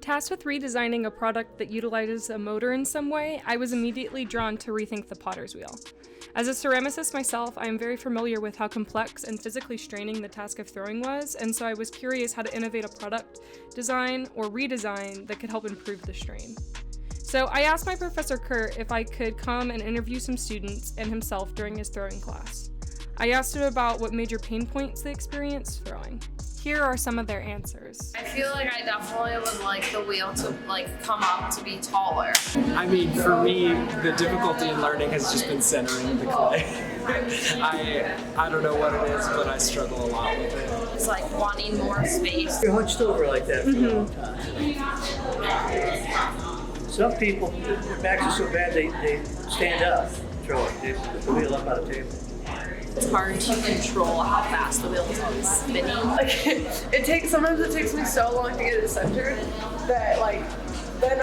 tasked with redesigning a product that utilizes a motor in some way, I was immediately drawn to rethink the potter's wheel. As a ceramicist myself, I am very familiar with how complex and physically straining the task of throwing was, and so I was curious how to innovate a product design or redesign that could help improve the strain. So I asked my professor Kurt if I could come and interview some students and himself during his throwing class. I asked him about what major pain points they experienced throwing. Here are some of their answers. I feel like I definitely would like the wheel to come up to be taller. I mean, for me, the difficulty in learning has just been centering the clay. I don't know what it is, but I struggle a lot with it. It's like wanting more space. You're hunched over like that for a long time. Some people, their backs are so bad they stand up, throw it. They put the wheel up on a table. It's hard to control how fast the wheel is always spinning. Sometimes it takes me so long to get it centered that then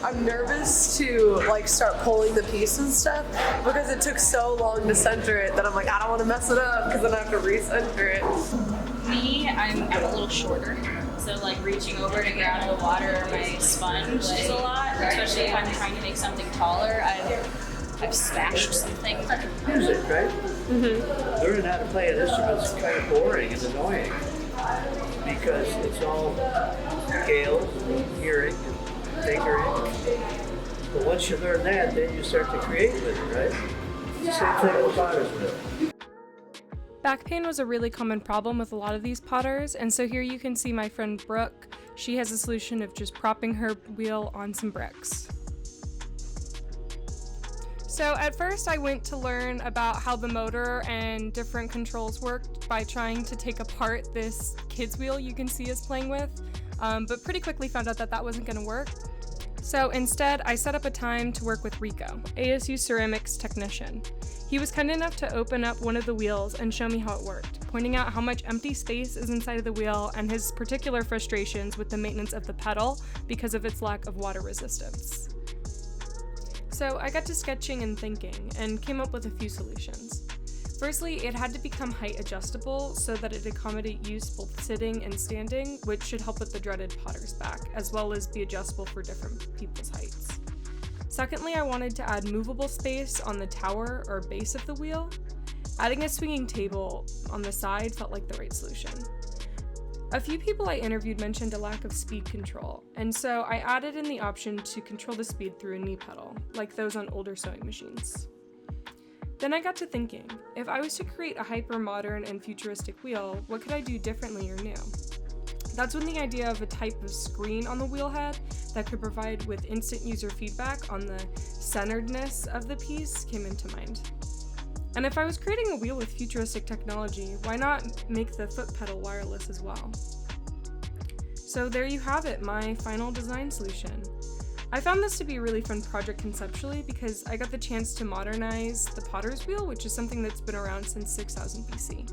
I'm nervous to start pulling the piece and stuff because it took so long to center it that I'm like, I don't want to mess it up because then I have to recenter it. Me, I'm a little shorter. So reaching over to grab the water, my sponge is a lot, especially if I'm trying to make something taller. I've smashed something. Music, right? Mm-hmm. Learning how to play an instrument is kind of boring and annoying because it's all scales and hearing and fingering. But once you learn that, then you start to create with it, right? It's the same thing with potter's wheel. Back pain was a really common problem with a lot of these potters, and so here you can see my friend Brooke. She has a solution of just propping her wheel on some bricks. So at first I went to learn about how the motor and different controls worked by trying to take apart this kid's wheel you can see us playing with, but pretty quickly found out that that wasn't going to work. So instead I set up a time to work with Rico, ASU ceramics technician. He was kind enough to open up one of the wheels and show me how it worked, pointing out how much empty space is inside of the wheel and his particular frustrations with the maintenance of the pedal because of its lack of water resistance. So I got to sketching and thinking and came up with a few solutions. Firstly, it had to become height adjustable so that it accommodate use both sitting and standing, which should help with the dreaded potter's back, as well as be adjustable for different people's heights. Secondly, I wanted to add movable space on the tower or base of the wheel. Adding a swinging table on the side felt like the right solution. A few people I interviewed mentioned a lack of speed control, and so I added in the option to control the speed through a knee pedal, like those on older sewing machines. Then I got to thinking, if I was to create a hyper-modern and futuristic wheel, what could I do differently or new? That's when the idea of a type of screen on the wheel head that could provide with instant user feedback on the centeredness of the piece came into mind. And if I was creating a wheel with futuristic technology, why not make the foot pedal wireless as well? So there you have it, my final design solution. I found this to be a really fun project conceptually because I got the chance to modernize the potter's wheel, which is something that's been around since 6000 BC.